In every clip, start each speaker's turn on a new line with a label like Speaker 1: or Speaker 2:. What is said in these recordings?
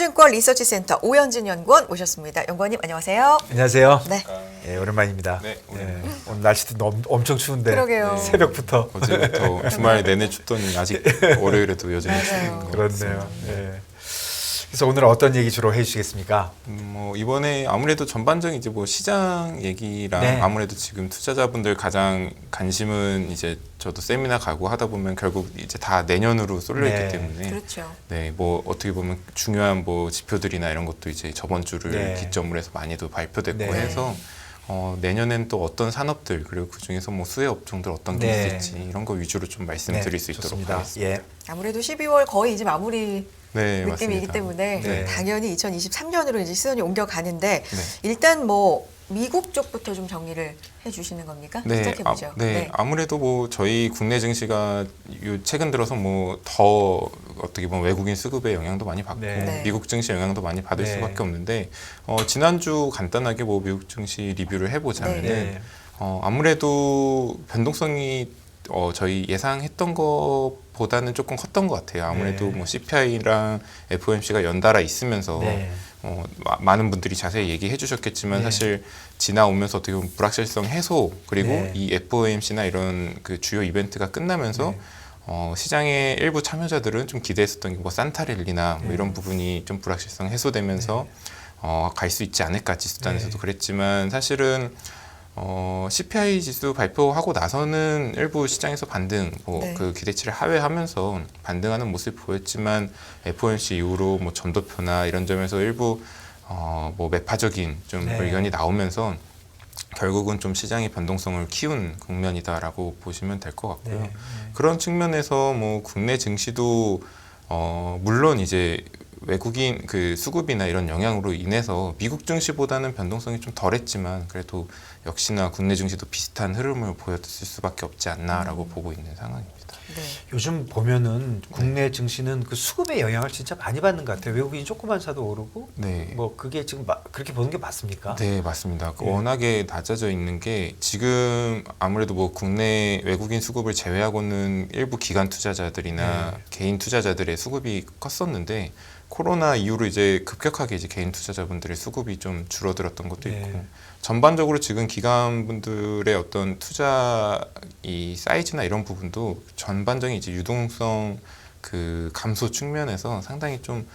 Speaker 1: 삼성증권 리서치센터 오현진 연구원 모셨습니다. 연구원님 안녕하세요.
Speaker 2: 안녕하세요.
Speaker 1: 네.
Speaker 2: 예, 오랜만입니다.
Speaker 3: 네,
Speaker 2: 오늘 날씨도 엄청 추운데
Speaker 1: 그러게요.
Speaker 2: 새벽부터
Speaker 3: 어제부터 주말 내내 춥더니 아직 월요일에도 여전히
Speaker 1: 맞아요.
Speaker 3: 춥고
Speaker 2: 그렇네요. 예. 그래서 오늘 어떤 얘기 주로 해주시겠습니까?
Speaker 3: 뭐 이번에 아무래도 전반적인 이제 뭐 시장 얘기랑
Speaker 2: 네.
Speaker 3: 아무래도 지금 투자자분들 가장 관심은 이제 저도 세미나 가고 하다 보면 결국 이제 다 내년으로 쏠려 있기
Speaker 2: 네.
Speaker 3: 때문에
Speaker 1: 그렇죠.
Speaker 3: 네, 뭐 어떻게 보면 중요한 뭐 지표들이나 이런 것도 이제 저번 주를
Speaker 2: 네.
Speaker 3: 기점으로 해서 많이도 발표됐고
Speaker 2: 네.
Speaker 3: 해서 내년엔 또 어떤 산업들 그리고 그 중에서 뭐 수혜 업종들 어떤 게
Speaker 2: 네.
Speaker 3: 있을지 이런 거 위주로 좀 말씀드릴 수 있도록
Speaker 2: 좋습니다.
Speaker 3: 하겠습니다.
Speaker 2: 예.
Speaker 1: 아무래도 12월 거의 이제 마무리
Speaker 3: 네,
Speaker 1: 느낌이기
Speaker 3: 맞습니다.
Speaker 1: 때문에
Speaker 2: 네.
Speaker 1: 당연히 2023년으로 이제 시선이 옮겨가는데
Speaker 3: 네.
Speaker 1: 일단 뭐 미국 쪽부터 좀 정리를 해주시는 겁니까? 시작해 보죠.
Speaker 3: 아무래도 뭐 저희 국내 증시가 최근 들어서 뭐 더 어떻게 보면 외국인 수급의 영향도 많이 받고
Speaker 1: 네.
Speaker 3: 미국 증시 영향도 많이 받을
Speaker 2: 네.
Speaker 3: 수밖에 없는데 지난주 간단하게 뭐 미국 증시 리뷰를 해보자면은
Speaker 2: 네.
Speaker 3: 아무래도 변동성이 저희 예상했던 것보다는 조금 컸던 것 같아요. 아무래도
Speaker 2: 네.
Speaker 3: 뭐 CPI랑 FOMC가 연달아 있으면서
Speaker 2: 네.
Speaker 3: 많은 분들이 자세히 얘기해 주셨겠지만
Speaker 2: 네.
Speaker 3: 사실 지나오면서 어떻게 보면 불확실성 해소 그리고
Speaker 2: 네.
Speaker 3: 이 FOMC나 이런 그 주요 이벤트가 끝나면서
Speaker 2: 네.
Speaker 3: 시장의 일부 참여자들은 좀 기대했었던 게 뭐 산타랠리나 뭐
Speaker 2: 네.
Speaker 3: 이런 부분이 좀 불확실성 해소되면서 갈 수 있지 않을까 지수단에서도
Speaker 2: 네.
Speaker 3: 그랬지만 사실은 CPI 지수 발표하고 나서는 일부 시장에서 반등,
Speaker 1: 네.
Speaker 3: 그 기대치를 하회하면서 반등하는 모습이 보였지만 FOMC 이후로 뭐 전도표나 이런 점에서 일부 뭐 매파적인 좀
Speaker 2: 네.
Speaker 3: 의견이 나오면서 결국은 좀 시장의 변동성을 키운 국면이다라고 보시면 될 것 같고요.
Speaker 2: 네.
Speaker 3: 그런 측면에서 뭐 국내 증시도 물론 이제 외국인 그 수급이나 이런 영향으로 인해서 미국 증시보다는 변동성이 좀 덜했지만 그래도 역시나 국내 증시도 비슷한 흐름을 보였을 수밖에 없지 않나라고 보고 있는 상황입니다.
Speaker 1: 네.
Speaker 2: 요즘 보면은 국내 증시는 그 수급의 영향을 진짜 많이 받는 것 같아요. 외국인이 조그만 사도 오르고
Speaker 3: 네.
Speaker 2: 뭐 그게 지금 그렇게 보는 게 맞습니까?
Speaker 3: 네, 맞습니다.
Speaker 2: 예.
Speaker 3: 워낙에 낮아져 있는 게 지금 아무래도 뭐 국내 외국인 수급을 제외하고는 일부 기관 투자자들이나
Speaker 2: 네.
Speaker 3: 개인 투자자들의 수급이 컸었는데 코로나 이후로 이제 급격하게 이제 개인 투자자분들의 수급이 좀 줄어들었던 것도
Speaker 2: 네.
Speaker 3: 있고 전반적으로 지금 기관분들의 어떤 투자 이 사이즈나 이런 부분도 전반적인 이제 유동성 그 감소 측면에서 상당히 좀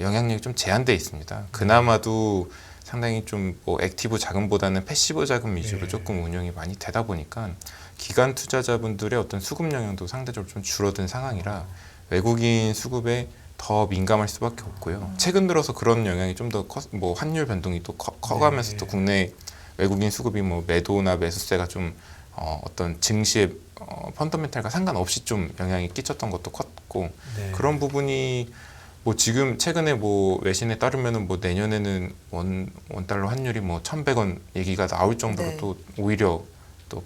Speaker 3: 영향력이 좀 제한돼 있습니다. 그나마도 상당히 좀 뭐 액티브 자금보다는 패시브 자금 위주로
Speaker 2: 네.
Speaker 3: 조금 운영이 많이 되다 보니까 기관 투자자분들의 어떤 수급 영향도 상대적으로 좀 줄어든 상황이라 외국인 수급에 더 민감할 수밖에 없고요. 최근 들어서 그런 영향이 좀 더 뭐 환율 변동이 또 커가면서
Speaker 2: 네.
Speaker 3: 또 국내 외국인 수급이 뭐 매도나 매수세가 좀 어떤 증시의 펀더멘탈과 상관없이 좀 영향이 끼쳤던 것도 컸고
Speaker 2: 네.
Speaker 3: 그런 부분이 뭐 지금 최근에 뭐 외신에 따르면은 뭐 내년에는 원달러 환율이 뭐 1,100원 얘기가 나올 정도로
Speaker 1: 네.
Speaker 3: 또 오히려 또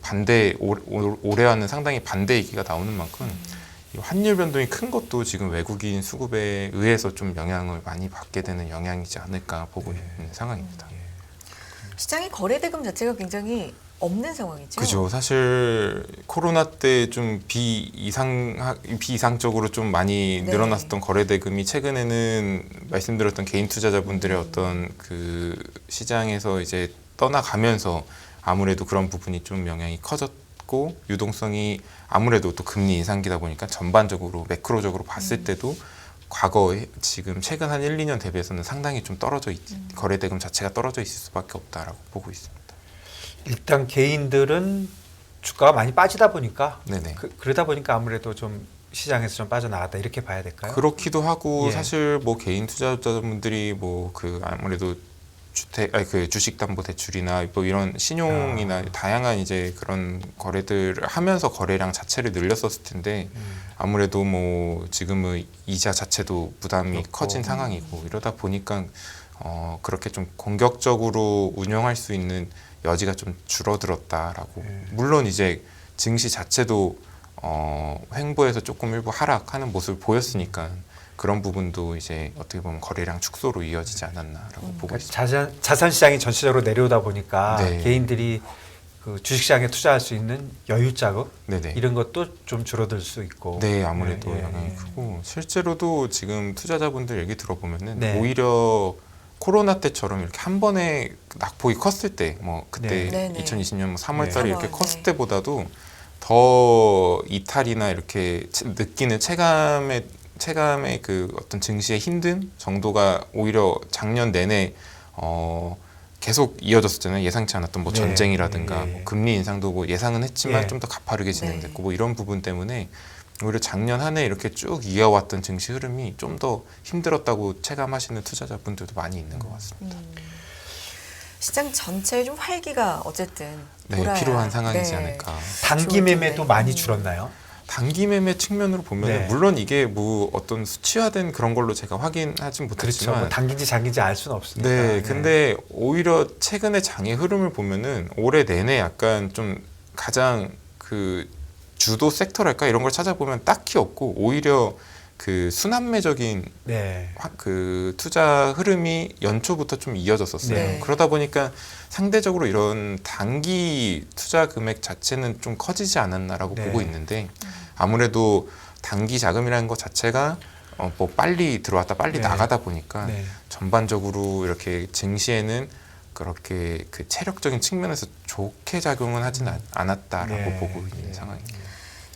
Speaker 3: 올해와는 상당히 반대 얘기가 나오는 만큼 이 환율 변동이 큰 것도 지금 외국인 수급에 의해서 좀 영향을 많이 받게 되는 영향이지 않을까 보고
Speaker 2: 네.
Speaker 3: 있는 상황입니다.
Speaker 1: 시장의 거래 대금 자체가 굉장히 없는 상황이죠.
Speaker 3: 그죠. 사실 코로나 때 좀 비이상적으로 좀 많이
Speaker 1: 네.
Speaker 3: 늘어났었던 거래 대금이 최근에는 말씀드렸던 개인 투자자분들의 어떤 그 시장에서 이제 떠나가면서 아무래도 그런 부분이 좀 영향이 커졌고 유동성이 아무래도 또 금리 인상기다 보니까 전반적으로 매크로적으로 봤을 때도 과거에 지금 최근 한 1, 2년 대비해서는 상당히 좀 거래 대금 자체가 떨어져 있을 수밖에 없다라고 보고 있습니다.
Speaker 2: 일단 개인들은 주가가 많이 빠지다 보니까
Speaker 3: 네네.
Speaker 2: 그러다 보니까 아무래도 좀 시장에서 좀 빠져나갔다 이렇게 봐야 될까요?
Speaker 3: 그렇기도 하고
Speaker 2: 예.
Speaker 3: 사실 뭐 개인 투자자분들이 뭐 그 아무래도 그 주식담보대출이나 뭐 이런 신용이나 다양한 이제 그런 거래들을 하면서 거래량 자체를 늘렸었을 텐데 아무래도 뭐 지금의 이자 자체도 부담이
Speaker 2: 그렇고.
Speaker 3: 커진 상황이고 이러다 보니까 그렇게 좀 공격적으로 운영할 수 있는 여지가 좀 줄어들었다라고. 물론 이제 증시 자체도 횡보해서 조금 일부 하락하는 모습을 보였으니까 그런 부분도 이제 어떻게 보면 거래량 축소로 이어지지 않았나라고 보고 있습니다.
Speaker 2: 자산 시장이 전체적으로 내려오다 보니까
Speaker 3: 네.
Speaker 2: 개인들이 그 주식시장에 투자할 수 있는 여유 자금
Speaker 3: 네네.
Speaker 2: 이런 것도 좀 줄어들 수 있고.
Speaker 3: 네, 아무래도
Speaker 2: 예, 예,
Speaker 3: 영향이
Speaker 2: 예.
Speaker 3: 크고 실제로도 지금 투자자분들 얘기 들어보면은
Speaker 2: 네.
Speaker 3: 오히려 코로나 때처럼 이렇게 한 번에 낙폭이 컸을 때, 뭐 그때
Speaker 1: 네. 네네.
Speaker 3: 2020년 뭐 3월달에
Speaker 1: 네.
Speaker 3: 이렇게
Speaker 1: 3월,
Speaker 3: 컸을
Speaker 1: 네.
Speaker 3: 때보다도 더 이탈이나 이렇게 느끼는 체감의 그 어떤 증시의 힘듦 정도가 오히려 작년 내내 계속 이어졌었잖아요. 예상치 않았던 뭐
Speaker 2: 네.
Speaker 3: 전쟁이라든가
Speaker 2: 예, 예.
Speaker 3: 뭐 금리 인상도 뭐 예상은 했지만
Speaker 2: 예.
Speaker 3: 좀 더 가파르게 진행됐고
Speaker 1: 네.
Speaker 3: 뭐 이런 부분 때문에 오히려 작년 한 해 이렇게 쭉 이어왔던 증시 흐름이 좀 더 힘들었다고 체감하시는 투자자분들도 많이 있는 것 같습니다.
Speaker 1: 시장 전체에 좀 활기가 어쨌든
Speaker 3: 네,
Speaker 1: 돌아야.
Speaker 3: 필요한 상황이지
Speaker 1: 네.
Speaker 3: 않을까.
Speaker 2: 단기
Speaker 1: 좋을
Speaker 2: 매매도
Speaker 1: 텐데.
Speaker 2: 많이 줄었나요?
Speaker 3: 단기 매매 측면으로 보면
Speaker 2: 네.
Speaker 3: 물론 이게 뭐 어떤 수치화된 그런 걸로 제가 확인하진
Speaker 2: 그렇죠.
Speaker 3: 못했지만
Speaker 2: 뭐 단기인지 장기인지 알 수는 없으니까.
Speaker 3: 네, 근데 오히려 최근의 장의 흐름을 보면은 올해 내내 약간 좀 가장 그 주도 섹터랄까 이런 걸 찾아보면 딱히 없고 오히려 그 순환매적인
Speaker 2: 네.
Speaker 3: 그 투자 흐름이 연초부터 좀 이어졌었어요.
Speaker 2: 네.
Speaker 3: 그러다 보니까 상대적으로 이런 단기 투자 금액 자체는 좀 커지지 않았나라고
Speaker 2: 네.
Speaker 3: 보고 있는데 아무래도 단기 자금이라는 것 자체가 뭐 빨리 들어왔다 빨리
Speaker 2: 네.
Speaker 3: 나가다 보니까
Speaker 2: 네.
Speaker 3: 전반적으로 이렇게 증시에는 그렇게 그 체력적인 측면에서 좋게 작용은 하진 않았다라고
Speaker 2: 네.
Speaker 3: 보고 있는
Speaker 2: 네.
Speaker 3: 상황입니다.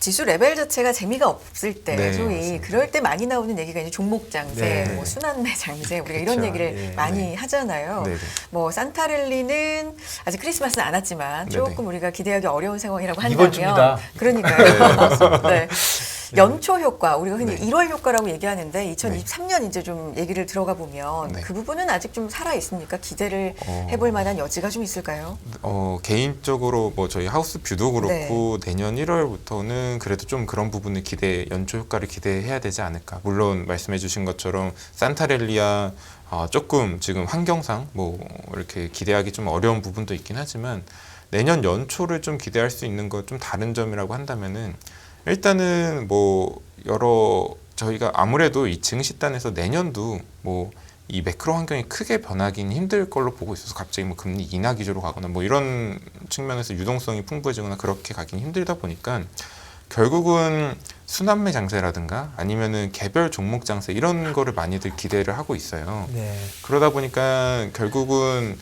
Speaker 1: 지수 레벨 자체가 재미가 없을 때
Speaker 3: 네,
Speaker 1: 소위
Speaker 3: 맞습니다.
Speaker 1: 그럴 때 많이 나오는 얘기가 이제 종목 장세,
Speaker 2: 네.
Speaker 1: 뭐 순환매 장세 우리가
Speaker 2: 그렇죠.
Speaker 1: 이런 얘기를
Speaker 2: 예.
Speaker 1: 많이
Speaker 3: 네.
Speaker 1: 하잖아요.
Speaker 3: 네네.
Speaker 1: 뭐 산타랠리는 아직 크리스마스는 안 왔지만
Speaker 3: 네네.
Speaker 1: 조금 우리가 기대하기 어려운 상황이라고 한다면
Speaker 2: 이번 주입니다.
Speaker 1: 그러니까요. 네. 연초 효과 우리가 흔히
Speaker 3: 네.
Speaker 1: 1월 효과라고 얘기하는데 2023년 이제 좀 얘기를 들어가 보면
Speaker 3: 네.
Speaker 1: 그 부분은 아직 좀 살아 있습니까? 기대를 해볼 만한 여지가 좀 있을까요?
Speaker 3: 개인적으로 뭐 저희 하우스 뷰도
Speaker 1: 네.
Speaker 3: 그렇고 내년 1월부터는 그래도 좀 그런 부분을 연초 효과를 기대해야 되지 않을까. 물론 말씀해주신 것처럼 산타랠리아 조금 지금 환경상 뭐 이렇게 기대하기 좀 어려운 부분도 있긴 하지만 내년 연초를 좀 기대할 수 있는 것 좀 다른 점이라고 한다면은 일단은 뭐 저희가 아무래도 이 증시단에서 내년도 뭐 이 매크로 환경이 크게 변하기는 힘들 걸로 보고 있어서 갑자기 뭐 금리 인하 기조로 가거나 뭐 이런 측면에서 유동성이 풍부해지거나 그렇게 가기는 힘들다 보니까 결국은 순환매 장세라든가 아니면은 개별 종목 장세 이런 거를 많이들 기대를 하고 있어요.
Speaker 2: 네.
Speaker 3: 그러다 보니까 결국은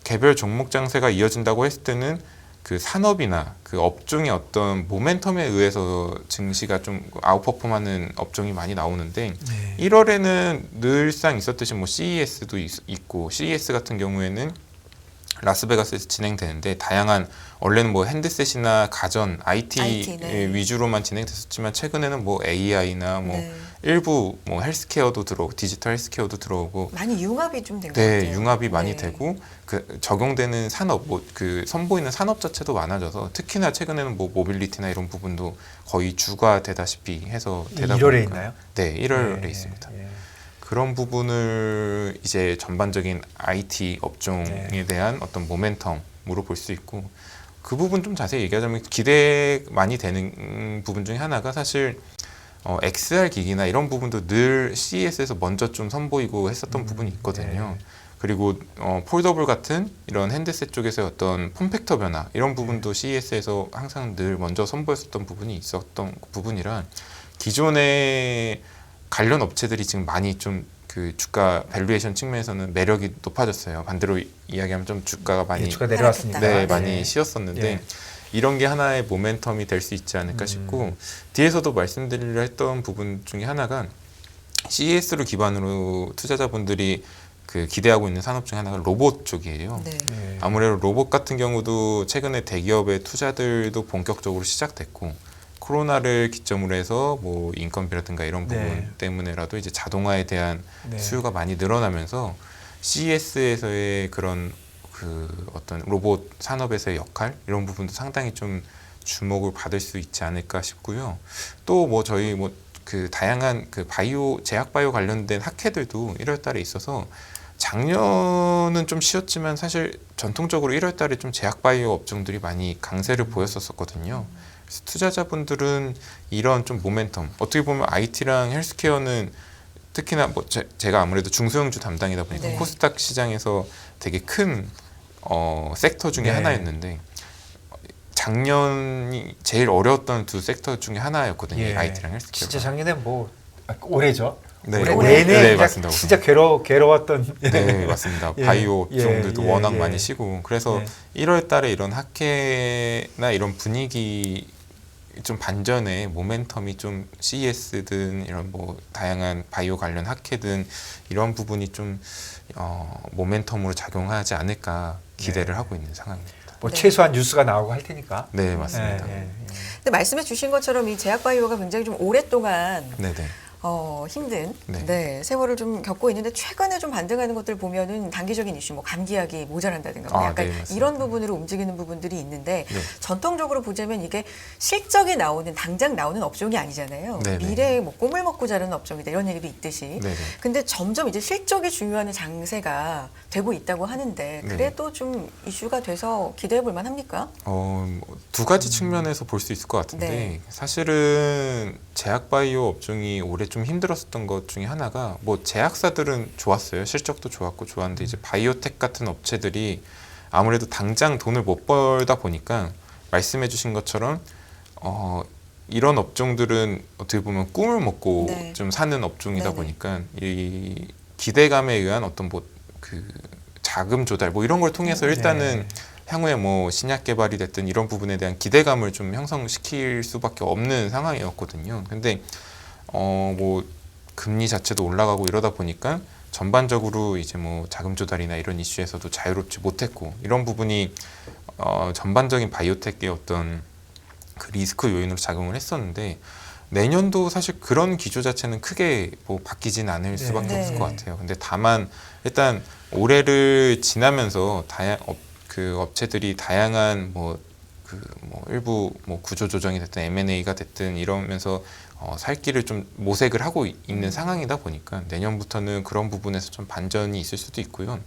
Speaker 3: 개별 종목 장세가 이어진다고 했을 때는 그 산업이나 그 업종의 어떤 모멘텀에 의해서 증시가 좀 아웃퍼폼하는 업종이 많이 나오는데
Speaker 2: 네.
Speaker 3: 1월에는 늘상 있었듯이 뭐 CES도 있고 CES 같은 경우에는 라스베가스에서 진행되는데 다양한 원래는 뭐 핸드셋이나 가전, IT
Speaker 1: 네.
Speaker 3: 위주로만 진행됐었지만 최근에는 뭐 AI나 뭐
Speaker 1: 네.
Speaker 3: 일부 뭐 헬스케어도 들어오고 디지털 헬스케어도 들어오고
Speaker 1: 많이 융합이 좀 된 것 같아요.
Speaker 3: 네, 융합이 많이
Speaker 1: 네.
Speaker 3: 되고 그 적용되는 산업, 뭐 그 선보이는 산업 자체도 많아져서 특히나 최근에는 뭐 모빌리티나 이런 부분도 거의 주가 되다시피 해서 되다
Speaker 2: 1월에
Speaker 3: 보니까
Speaker 2: 있나요?
Speaker 3: 네, 1월에
Speaker 2: 네.
Speaker 3: 있습니다.
Speaker 2: 예.
Speaker 3: 그런 부분을 이제 전반적인 IT 업종에
Speaker 2: 네.
Speaker 3: 대한 어떤 모멘텀으로 볼 수 있고 그 부분 좀 자세히 얘기하자면 기대 많이 되는 부분 중에 하나가 사실 XR 기기나 이런 부분도 늘 CES에서 먼저 좀 선보이고 했었던 부분이 있거든요.
Speaker 2: 네.
Speaker 3: 그리고 폴더블 같은 이런 핸드셋 쪽에서의 어떤 폼팩터 변화 이런 부분도 CES에서 항상 늘 먼저 선보였었던 부분이 있었던 부분이라 기존의 관련 업체들이 지금 많이 좀 그 주가 밸류에이션 측면에서는 매력이 높아졌어요. 반대로 이야기하면 좀 주가가 많이
Speaker 2: 예, 주가 내려왔으니까.
Speaker 3: 네,
Speaker 1: 네.
Speaker 3: 많이 쉬었었는데
Speaker 2: 예.
Speaker 3: 이런 게 하나의 모멘텀이 될 수 있지 않을까 싶고 뒤에서도 말씀드리려 했던 부분 중에 하나가 CES를 기반으로 투자자분들이 그 기대하고 있는 산업 중에 하나가 로봇 쪽이에요.
Speaker 1: 네.
Speaker 2: 예.
Speaker 3: 아무래도 로봇 같은 경우도 최근에 대기업의 투자들도 본격적으로 시작됐고 코로나를 기점으로 해서 뭐 인건비라든가 이런 부분
Speaker 2: 네.
Speaker 3: 때문에라도 이제 자동화에 대한
Speaker 2: 네.
Speaker 3: 수요가 많이 늘어나면서 CES에서의 그런 그 어떤 로봇 산업에서의 역할 이런 부분도 상당히 좀 주목을 받을 수 있지 않을까 싶고요. 또 뭐 저희 뭐 그 다양한 그 제약 바이오 관련된 학회들도 1월 달에 있어서 작년은 좀 쉬었지만 사실 전통적으로 1월 달에 좀 제약 바이오 업종들이 많이 강세를 보였었거든요. 그래서 투자자분들은 이런 좀 모멘텀 어떻게 보면 IT랑 헬스케어는 특히나 뭐 제가 아무래도 중소형주 담당이다 보니까
Speaker 1: 네.
Speaker 3: 코스닥 시장에서 되게 큰 섹터 중에
Speaker 2: 네.
Speaker 3: 하나였는데 작년이 제일 어려웠던 두 섹터 중에 하나였거든요.
Speaker 2: 예.
Speaker 3: IT랑 헬스케어.
Speaker 2: 진짜 작년에 뭐 올해죠.
Speaker 3: 네,
Speaker 2: 올해
Speaker 1: 올해.
Speaker 2: 내내
Speaker 3: 네,
Speaker 2: 그냥
Speaker 3: 맞습니다.
Speaker 2: 진짜 괴로웠던.
Speaker 3: 네, 맞습니다.
Speaker 2: 예,
Speaker 3: 바이오
Speaker 2: 예,
Speaker 3: 업종들도
Speaker 2: 예,
Speaker 3: 워낙
Speaker 2: 예.
Speaker 3: 많이 쉬고 그래서
Speaker 2: 예.
Speaker 3: 1월 달에 이런 학회나 이런 분위기 좀 반전에 모멘텀이 좀 CES든 이런 뭐 다양한 바이오 관련 학회든 이런 부분이 좀 모멘텀으로 작용하지 않을까 기대를
Speaker 2: 네.
Speaker 3: 하고 있는 상황입니다.
Speaker 2: 뭐
Speaker 1: 네.
Speaker 2: 최소한 뉴스가 나오고 할 테니까.
Speaker 3: 네, 맞습니다.
Speaker 2: 예, 예, 예.
Speaker 1: 근데 말씀해 주신 것처럼 이 제약바이오가 굉장히 좀 오랫동안
Speaker 3: 네네.
Speaker 1: 힘든
Speaker 3: 네.
Speaker 1: 세월을 좀 겪고 있는데 최근에 좀 반등하는 것들 보면은 단기적인 이슈, 뭐 감기약이 모자란다든가 뭐 약간
Speaker 3: 네, 맞습니다.
Speaker 1: 이런 부분으로 움직이는 부분들이 있는데
Speaker 3: 네.
Speaker 1: 전통적으로 보자면 이게 실적이 나오는 당장 나오는 업종이 아니잖아요.
Speaker 3: 네네.
Speaker 1: 미래에 뭐 꿈을 먹고 자라는 업종이다 이런 얘기도 있듯이.
Speaker 3: 네네.
Speaker 1: 근데 점점 이제 실적이 중요한 장세가 되고 있다고 하는데 그래도 좀 이슈가 돼서 기대해 볼 만합니까?
Speaker 3: 두 가지 측면에서 볼 수 있을 것 같은데
Speaker 1: 네.
Speaker 3: 사실은 제약바이오 업종이 올해 좀 힘들었었던 것 중에 하나가 뭐 제약사들은 좋았어요. 실적도 좋았고 좋았는데 이제 바이오텍 같은 업체들이 아무래도 당장 돈을 못 벌다 보니까 말씀해 주신 것처럼 이런 업종들은 어떻게 보면 꿈을 먹고
Speaker 1: 네.
Speaker 3: 좀 사는 업종이다
Speaker 1: 네네.
Speaker 3: 보니까 이 기대감에 의한 어떤 뭐 그 자금 조달 뭐 이런 걸 통해서 일단은 향후에 뭐 신약 개발이 됐든 이런 부분에 대한 기대감을 좀 형성시킬 수밖에 없는 상황이었거든요. 근데 뭐 금리 자체도 올라가고 이러다 보니까 전반적으로 이제 뭐 자금 조달이나 이런 이슈에서도 자유롭지 못했고 이런 부분이 전반적인 바이오텍의 어떤 그 리스크 요인으로 작용을 했었는데 내년도 사실 그런 기조 자체는 크게 뭐 바뀌진 않을 수밖에
Speaker 1: 네.
Speaker 3: 없을 것 같아요. 근데 다만 일단 올해를 지나면서 그 업체들이 다양한 뭐 일부 뭐 구조 조정이 됐든 M&A가 됐든 이러면서 살 길을 좀 모색을 하고 있는 상황이다 보니까 내년부터는 그런 부분에서 좀 반전이 있을 수도 있고요.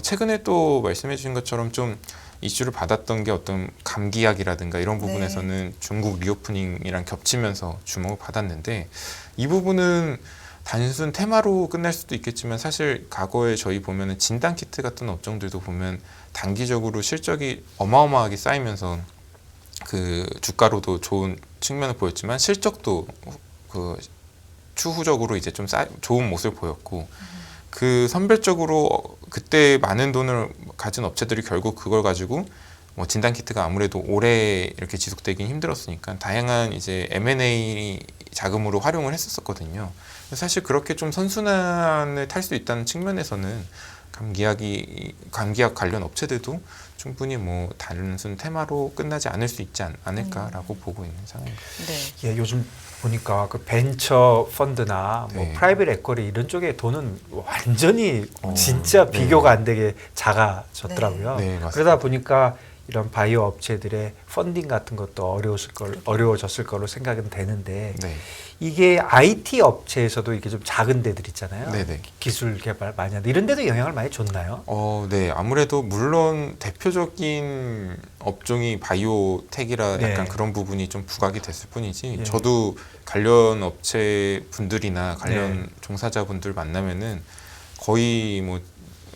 Speaker 3: 최근에 또 말씀해 주신 것처럼 좀 이슈를 받았던 게 어떤 감기약이라든가 이런 부분에서는 중국 리오프닝이랑 겹치면서 주목을 받았는데 이 부분은 단순 테마로 끝날 수도 있겠지만 사실 과거에 저희 보면은 진단키트 같은 업종들도 보면 단기적으로 실적이 어마어마하게 쌓이면서 그 주가로도 좋은 측면을 보였지만 실적도 그 추후적으로 이제 좀 좋은 모습을 보였고 그 선별적으로 그때 많은 돈을 가진 업체들이 결국 그걸 가지고 뭐 진단키트가 아무래도 오래 이렇게 지속되긴 힘들었으니까 다양한 이제 M&A 자금으로 활용을 했었거든요. 사실 그렇게 좀 선순환을 탈 수 있다는 측면에서는 감기약 관련 업체들도 충분히 뭐 단순 테마로 끝나지 않을 수 있지 않을까라고 보고 있는 상황입니다.
Speaker 1: 네.
Speaker 2: 예, 요즘 보니까 그 벤처 펀드나 뭐
Speaker 3: 네.
Speaker 2: 프라이빗 에쿼리 이런 쪽에 돈은 완전히 진짜 비교가 안 되게 작아졌더라고요.
Speaker 3: 네, 맞습니다.
Speaker 2: 그러다 보니까 이런 바이오 업체들의 펀딩 같은 것도 어려워졌을 거로 생각은 되는데
Speaker 3: 네.
Speaker 2: 이게 IT 업체에서도 이게 좀 작은 데들 있잖아요.
Speaker 3: 네네.
Speaker 2: 기술 개발 많이 하는데 이런 데도 영향을 많이 줬나요?
Speaker 3: 네. 아무래도 물론 대표적인 업종이 바이오텍이라
Speaker 2: 네.
Speaker 3: 약간 그런 부분이 좀 부각이 됐을 뿐이지
Speaker 2: 네.
Speaker 3: 저도 관련 업체 분들이나 관련
Speaker 2: 네.
Speaker 3: 종사자분들 만나면은 거의 뭐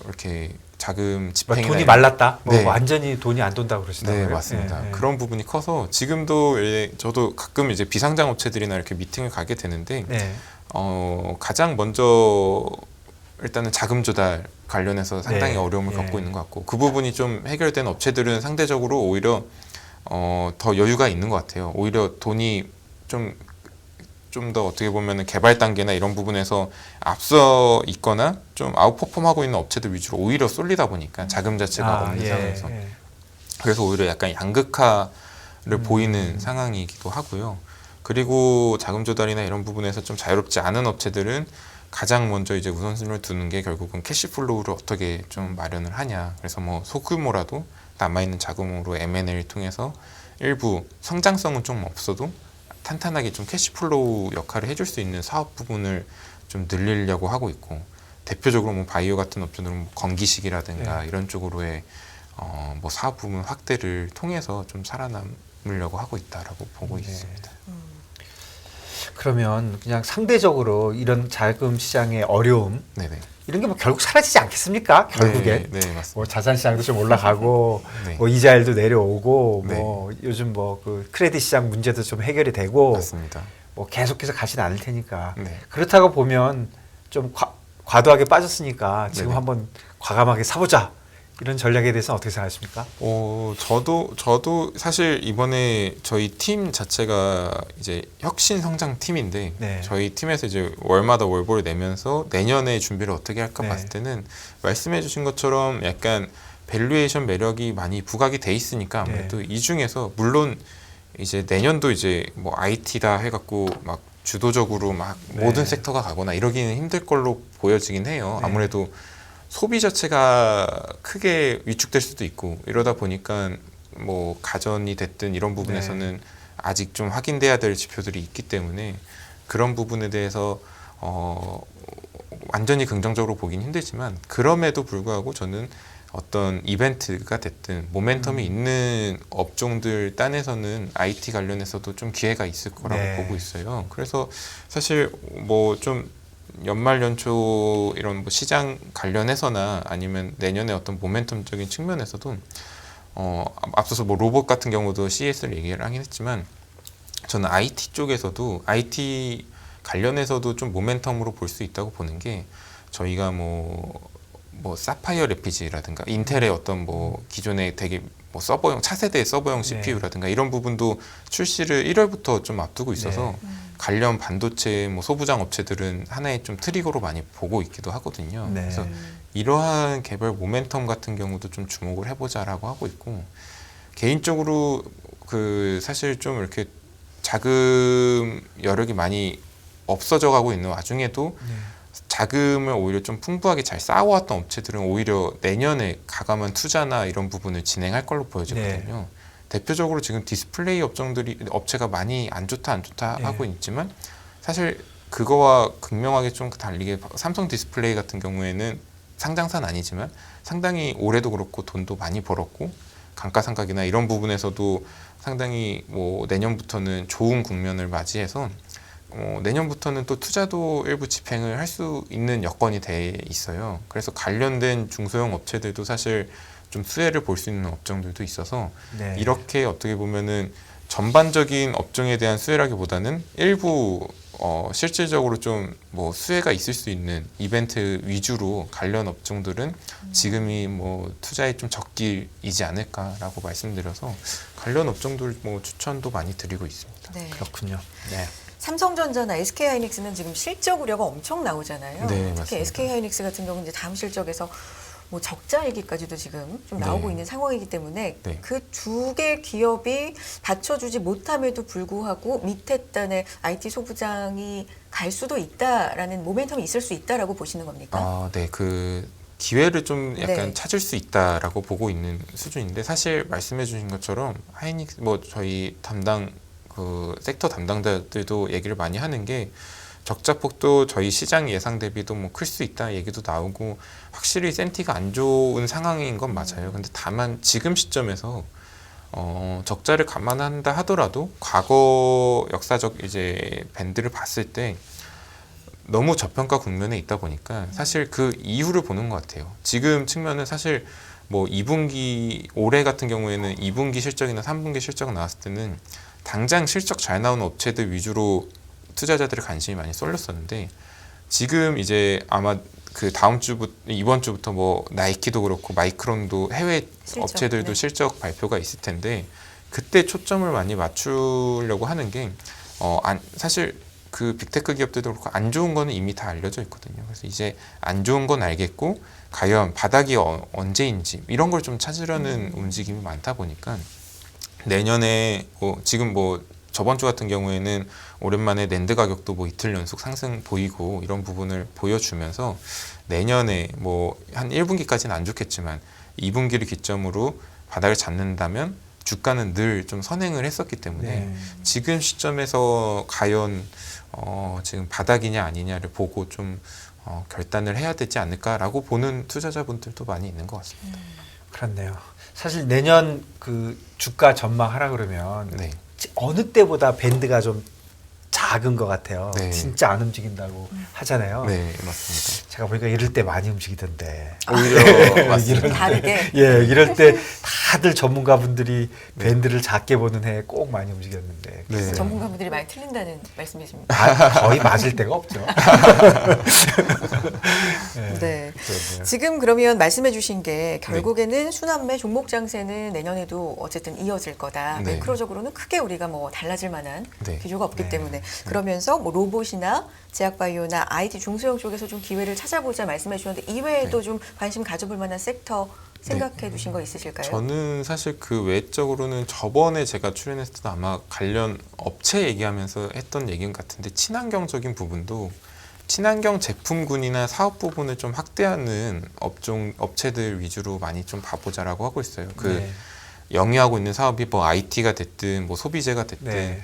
Speaker 3: 이렇게 자금
Speaker 2: 뭐
Speaker 3: 집행이나
Speaker 2: 돈이 말랐다. 뭐
Speaker 3: 네.
Speaker 2: 완전히 돈이 안 돈다고 그러시더라고요.
Speaker 3: 네, 맞습니다.
Speaker 2: 예, 예.
Speaker 3: 그런 부분이 커서 지금도 저도 가끔 이제 비상장 업체들이나 이렇게 미팅을 가게 되는데
Speaker 2: 네.
Speaker 3: 가장 먼저 일단은 자금 조달 관련해서 상당히
Speaker 2: 네.
Speaker 3: 어려움을
Speaker 2: 예.
Speaker 3: 겪고 있는 것 같고 그 부분이 좀 해결된 업체들은 상대적으로 오히려 더 여유가 있는 것 같아요. 오히려 돈이 좀 더 어떻게 보면은 개발 단계나 이런 부분에서 앞서 있거나 좀 아웃퍼폼하고 있는 업체들 위주로 오히려 쏠리다 보니까 자금 자체가 없는 상황에서
Speaker 2: 예.
Speaker 3: 그래서 오히려 약간 양극화를 보이는 상황이기도 하고요. 그리고 자금 조달이나 이런 부분에서 좀 자유롭지 않은 업체들은 가장 먼저 이제 우선순위를 두는 게 결국은 캐시플로우를 어떻게 좀 마련을 하냐. 그래서 뭐 소규모라도 남아있는 자금으로 M&A를 통해서 일부 성장성은 좀 없어도 탄탄하게 좀 캐시플로우 역할을 해줄 수 있는 사업 부분을 좀 늘리려고 하고 있고 대표적으로 뭐 바이오 같은 업체들은 뭐 건기식이라든가 이런 쪽으로의 뭐 사업 부분 확대를 통해서 좀 살아남으려고 하고 있다라고 보고
Speaker 2: 네.
Speaker 3: 있습니다.
Speaker 2: 그러면 그냥 상대적으로 이런 자금 시장의 어려움
Speaker 3: 네네.
Speaker 2: 이런 게 뭐 결국 사라지지 않겠습니까? 결국에
Speaker 3: 네, 맞습니다.
Speaker 2: 뭐 자산 시장도 좀 올라가고
Speaker 3: 네.
Speaker 2: 뭐 이자율도 내려오고
Speaker 3: 네.
Speaker 2: 뭐 요즘 뭐 그 크레딧 시장 문제도 좀 해결이 되고
Speaker 3: 맞습니다.
Speaker 2: 뭐 계속해서 가진 않을 테니까
Speaker 3: 네.
Speaker 2: 그렇다고 보면 좀 과도하게 빠졌으니까 지금
Speaker 3: 네네.
Speaker 2: 한번 과감하게 사보자 이런 전략에 대해서 어떻게 생각하십니까?
Speaker 3: 저도 사실 이번에 저희 팀 자체가 이제 혁신 성장 팀인데
Speaker 2: 네.
Speaker 3: 저희 팀에서 이제 월마다 월보를 내면서 내년에 준비를 어떻게 할까
Speaker 2: 네.
Speaker 3: 봤을 때는 말씀해주신 것처럼 약간 밸류에이션 매력이 많이 부각이 돼 있으니까 아무래도 이 중에서 물론 이제 내년도 이제 뭐 IT다 해갖고 막 주도적으로 막
Speaker 2: 네.
Speaker 3: 모든 섹터가 가거나 이러기는 힘들 걸로 보여지긴 해요.
Speaker 2: 네.
Speaker 3: 아무래도 소비 자체가 크게 위축될 수도 있고 이러다 보니까 뭐 가전이 됐든 이런 부분에서는
Speaker 2: 네.
Speaker 3: 아직 좀 확인돼야 될 지표들이 있기 때문에 그런 부분에 대해서 완전히 긍정적으로 보긴 힘들지만 그럼에도 불구하고 저는 어떤 이벤트가 됐든 모멘텀이 있는 업종들 딴에서는 IT 관련해서도 좀 기회가 있을 거라고
Speaker 2: 네.
Speaker 3: 보고 있어요. 그래서 사실 뭐 좀 연말 연초 이런 뭐 시장 관련해서나 아니면 내년에 어떤 모멘텀적인 측면에서도 앞서서 뭐 로봇 같은 경우도 CES를 얘기를 하긴 했지만 저는 IT 쪽에서도 IT 관련해서도 좀 모멘텀으로 볼 수 있다고 보는 게 저희가 뭐 사파이어 레피지라든가 인텔의 어떤 뭐 기존의 되게 뭐 서버용 차세대 서버용 CPU라든가 이런 부분도 출시를 1월부터 좀 앞두고 있어서 관련 반도체 뭐 소부장 업체들은 하나의 좀 트리거로 많이 보고 있기도 하거든요.
Speaker 2: 네.
Speaker 3: 그래서 이러한 개별 모멘텀 같은 경우도 좀 주목을 해보자라고 하고 있고 개인적으로 그 사실 좀 이렇게 자금 여력이 많이 없어져 가고 있는 와중에도 자금을 오히려 좀 풍부하게 잘 쌓아왔던 업체들은 오히려 내년에 가감한 투자나 이런 부분을 진행할 걸로 보여지거든요. 대표적으로 지금 디스플레이 업체가 많이 안 좋다
Speaker 2: 네.
Speaker 3: 하고 있지만 사실 그거와 극명하게 좀 다르게 삼성 디스플레이 같은 경우에는 상장사는 아니지만 상당히 올해도 그렇고 돈도 많이 벌었고 감가상각이나 이런 부분에서도 상당히 뭐 내년부터는 좋은 국면을 맞이해서 내년부터는 또 투자도 일부 집행을 할 수 있는 여건이 돼 있어요. 그래서 관련된 중소형 업체들도 사실 좀 수혜를 볼 수 있는 업종들도 있어서
Speaker 2: 네.
Speaker 3: 이렇게 어떻게 보면은 전반적인 업종에 대한 수혜라기보다는 일부 실질적으로 좀 뭐 수혜가 있을 수 있는 이벤트 위주로 관련 업종들은 지금이 뭐 투자에 좀 적기이지 않을까라고 말씀드려서 관련 업종들 뭐 추천도 많이 드리고 있습니다.
Speaker 1: 네.
Speaker 2: 그렇군요. 네.
Speaker 1: 삼성전자나 SK하이닉스는 지금 실적 우려가 엄청 나오잖아요.
Speaker 3: 네,
Speaker 1: 특히
Speaker 3: 맞습니다.
Speaker 1: SK하이닉스 같은 경우는 이제 다음 실적에서 뭐 적자 얘기까지도 지금 좀 나오고
Speaker 3: 네.
Speaker 1: 있는 상황이기 때문에
Speaker 3: 네.
Speaker 1: 그 두 개 기업이 받쳐주지 못함에도 불구하고 밑에 단의 IT 소부장이 갈 수도 있다라는 모멘텀이 있을 수 있다라고 보시는 겁니까?
Speaker 3: 네, 그 기회를 좀 약간
Speaker 1: 네.
Speaker 3: 찾을 수 있다라고 보고 있는 수준인데 사실 말씀해주신 것처럼 하이닉스 뭐 저희 담당 그 섹터 담당자들도 얘기를 많이 하는 게 적자폭도 저희 시장 예상 대비도 뭐 클 수 있다 얘기도 나오고 확실히 센티가 안 좋은 상황인 건 맞아요. 근데 다만 지금 시점에서 적자를 감안한다 하더라도 과거 역사적 이제 밴드를 봤을 때 너무 저평가 국면에 있다 보니까 사실 그 이유를 보는 것 같아요. 지금 측면은 사실 뭐 2분기 올해 같은 경우에는 2분기 실적이나 3분기 실적 나왔을 때는 당장 실적 잘 나오는 업체들 위주로 투자자들의 관심이 많이 쏠렸었는데 지금 이제 아마 그 다음 주부터 이번 주부터 뭐 나이키도 그렇고 마이크론도 해외
Speaker 1: 실적,
Speaker 3: 업체들도
Speaker 1: 네.
Speaker 3: 실적 발표가 있을 텐데 그때 초점을 많이 맞추려고 하는 게 사실 그 빅테크 기업들도 그렇고 안 좋은 거는 이미 다 알려져 있거든요. 그래서 이제 안 좋은 건 알겠고 과연 바닥이 언제인지 이런 걸 좀 찾으려는 움직임이 많다 보니까 내년에 지금 뭐 저번 주 같은 경우에는 오랜만에 낸드 가격도 뭐 이틀 연속 상승 보이고 이런 부분을 보여주면서 내년에 뭐 한 1분기까지는 안 좋겠지만 2분기를 기점으로 바닥을 잡는다면 주가는 늘 좀 선행을 했었기 때문에
Speaker 2: 네.
Speaker 3: 지금 시점에서 과연 지금 바닥이냐 아니냐를 보고 좀 결단을 해야 되지 않을까라고 보는 투자자분들도 많이 있는 것 같습니다.
Speaker 2: 그렇네요. 사실 내년 그 주가 전망하라 그러면
Speaker 3: 네.
Speaker 2: 어느 때보다 밴드가 좀 작은 것 같아요.
Speaker 3: 네.
Speaker 2: 진짜 안 움직인다고 하잖아요.
Speaker 3: 네, 맞습니다.
Speaker 2: 제가 보니까 이럴 때 많이 움직이던데.
Speaker 3: 오히려 맞습니다.
Speaker 1: 좀 다르게.
Speaker 2: 예, 이럴 때 다들 전문가분들이 밴드를 작게 보는 해에 꼭 많이 움직였는데.
Speaker 3: 네.
Speaker 1: 전문가분들이 많이 틀린다는 말씀이십니다.
Speaker 2: 거의 맞을 데가 없죠.
Speaker 1: 네.
Speaker 2: 그렇네요.
Speaker 1: 지금 그러면 말씀해 주신 게 결국에는 순환매 종목 장세는 내년에도 어쨌든 이어질 거다.
Speaker 3: 네.
Speaker 1: 매크로적으로는 크게 우리가 뭐 달라질 만한
Speaker 3: 네.
Speaker 1: 기조가 없기
Speaker 2: 네.
Speaker 1: 때문에 그러면서 뭐 로봇이나 제약바이오나 IT 중소형 쪽에서 좀 기회를 찾아보자 말씀해 주셨는데 이외에도
Speaker 3: 네.
Speaker 1: 좀 관심 가져볼 만한 섹터 생각해 두신 거 있으실까요?
Speaker 3: 저는 사실 그 외적으로는 저번에 제가 출연했을 때도 아마 관련 업체 얘기하면서 했던 얘기인 것 같은데 친환경적인 부분도 친환경 제품군이나 사업 부분을 좀 확대하는 업체들 위주로 많이 좀 봐보자라고 하고 있어요. 그
Speaker 2: 네.
Speaker 3: 영위하고 있는 사업이 뭐 IT가 됐든 뭐 소비재가 됐든
Speaker 2: 네.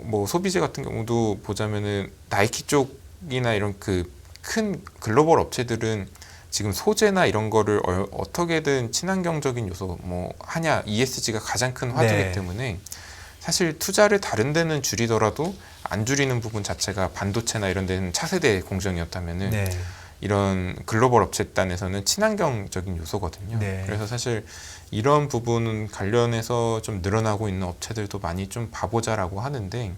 Speaker 3: 뭐 소비재 같은 경우도 보자면은 나이키 쪽이나 이런 그 큰 글로벌 업체들은 지금 소재나 이런 거를 어떻게든 친환경적인 요소 뭐 하냐 ESG가 가장 큰 화두이기
Speaker 2: 네.
Speaker 3: 때문에 사실 투자를 다른 데는 줄이더라도 안 줄이는 부분 자체가 반도체나 이런 데는 차세대 공정이었다면은
Speaker 2: 네.
Speaker 3: 이런 글로벌 업체단에서는 친환경적인 요소거든요.
Speaker 2: 네.
Speaker 3: 그래서 사실 이런 부분 관련해서 좀 늘어나고 있는 업체들도 많이 좀 봐보자라고 하는데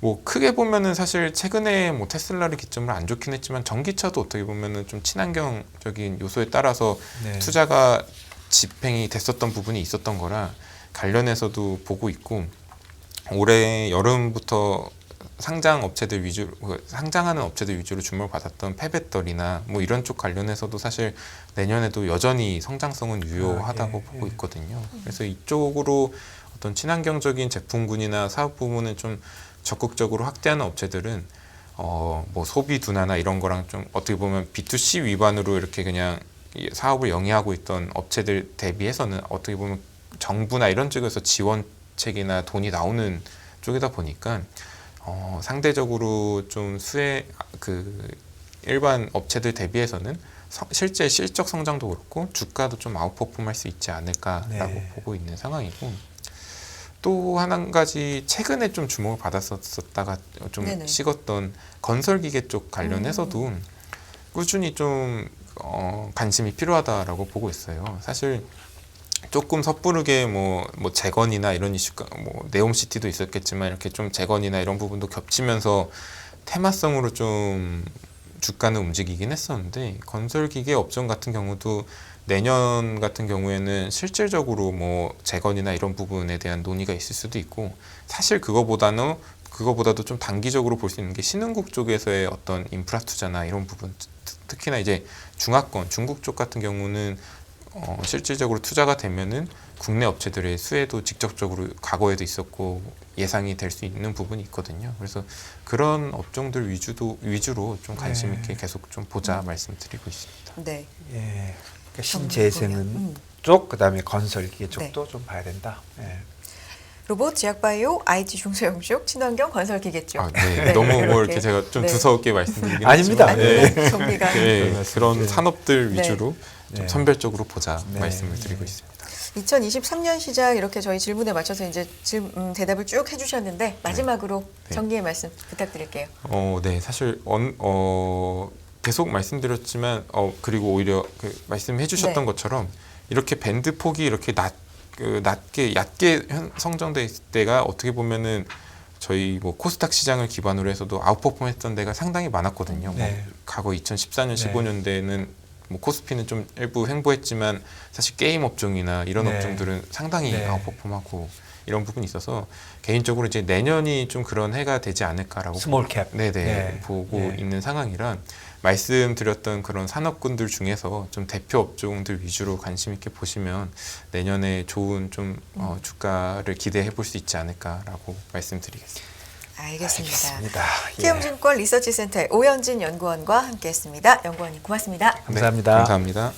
Speaker 3: 뭐 크게 보면은 사실 최근에 뭐 테슬라를 기점으로 안 좋긴 했지만 전기차도 어떻게 보면은 좀 친환경적인 요소에 따라서
Speaker 2: 네.
Speaker 3: 투자가 집행이 됐었던 부분이 있었던 거라 관련해서도 보고 있고 올해 여름부터 상장하는 업체들 위주로 주목을 받았던 폐배터리나 뭐 이런 쪽 관련해서도 사실 내년에도 여전히 성장성은 유효하다고
Speaker 2: 예,
Speaker 3: 보고
Speaker 2: 예.
Speaker 3: 있거든요. 그래서 이쪽으로 어떤 친환경적인 제품군이나 사업 부문을 좀 적극적으로 확대하는 업체들은 뭐 소비 둔화나 이런 거랑 좀 어떻게 보면 B2C 위반으로 이렇게 그냥 이 사업을 영위하고 있던 업체들 대비해서는 어떻게 보면 정부나 이런 쪽에서 지원책이나 돈이 나오는 쪽이다 보니까 상대적으로 좀 일반 업체들 대비해서는 실제 실적 성장도 그렇고 주가도 좀 아웃퍼폼할 수 있지 않을까라고
Speaker 2: 네.
Speaker 3: 보고 있는 상황이고 또 한 가지 최근에 좀 주목을 받았었다가 좀
Speaker 1: 네네.
Speaker 3: 식었던 건설기계 쪽 관련해서도 꾸준히 좀 관심이 필요하다라고 보고 있어요. 사실 조금 섣부르게 뭐 재건이나 이런 이슈가 뭐 네옴시티도 있었겠지만 이렇게 좀 재건이나 이런 부분도 겹치면서 테마성으로 좀 주가는 움직이긴 했었는데 건설기계 업종 같은 경우도 내년 같은 경우에는 실질적으로 뭐 재건이나 이런 부분에 대한 논의가 있을 수도 있고 사실 그거보다도 좀 단기적으로 볼 수 있는 게 신흥국 쪽에서의 어떤 인프라 투자나 이런 부분 특히나 이제 중화권 중국 쪽 같은 경우는 실질적으로 투자가 되면은 국내 업체들의 수혜도 직접적으로 과거에도 있었고 예상이 될 수 있는 부분이 있거든요. 그래서 그런 업종들 위주로 좀 관심 있게 계속 좀 보자 말씀드리고 있습니다.
Speaker 1: 네.
Speaker 2: 예. 그러니까 신재생
Speaker 1: 음.
Speaker 2: 쪽 그다음에 건설기계 쪽도 좀 봐야 된다. 예.
Speaker 1: 로봇, 제약바이오, IT 중소형 쪽, 친환경, 건설기계 쪽.
Speaker 3: 네. 너무 뭐 이렇게
Speaker 1: 이렇게.
Speaker 3: 제가 좀
Speaker 1: 네.
Speaker 3: 두서없게 말씀드리긴
Speaker 2: 아닙니다.
Speaker 3: 했지만
Speaker 1: 아니, 정리가.
Speaker 3: 네, 그런
Speaker 2: 네.
Speaker 3: 산업들
Speaker 1: 네.
Speaker 3: 위주로 좀
Speaker 2: 네.
Speaker 3: 선별적으로 보자
Speaker 2: 네.
Speaker 3: 말씀을 드리고 있습니다.
Speaker 1: 2023년 시작 이렇게 저희 질문에 맞춰서 이제 대답을 쭉 해주셨는데 마지막으로
Speaker 3: 네.
Speaker 1: 정리의 말씀 부탁드릴게요.
Speaker 3: 네, 사실 계속 말씀드렸지만 그리고 오히려 그 말씀해 주셨던
Speaker 1: 네.
Speaker 3: 것처럼 이렇게 밴드 폭이 이렇게 얕게 성장돼 있을 때가 어떻게 보면은 저희 뭐 코스닥 시장을 기반으로 해서도 아웃퍼폼했던 데가 상당히 많았거든요.
Speaker 2: 네.
Speaker 3: 뭐 과거 2014년,
Speaker 2: 네.
Speaker 3: 15년대에는 뭐 코스피는 좀 일부 횡보했지만 사실 게임 업종이나 이런
Speaker 2: 네.
Speaker 3: 업종들은 상당히
Speaker 2: 네.
Speaker 3: 아웃퍼폼하고 이런 부분이 있어서 개인적으로 이제 내년이 좀 그런 해가 되지 않을까라고
Speaker 2: 스몰캡.
Speaker 3: 네네
Speaker 2: 네.
Speaker 3: 보고
Speaker 2: 네.
Speaker 3: 있는 상황이라 말씀드렸던 그런 산업군들 중에서 좀 대표 업종들 위주로 관심 있게 보시면 내년에 좋은 좀 주가를 기대해 볼 수 있지 않을까라고 말씀드리겠습니다.
Speaker 1: 알겠습니다.
Speaker 2: 예.
Speaker 1: 키움증권 리서치센터의 오현진 연구원과 함께했습니다. 연구원님 고맙습니다.
Speaker 2: 감사합니다.
Speaker 3: 네, 감사합니다.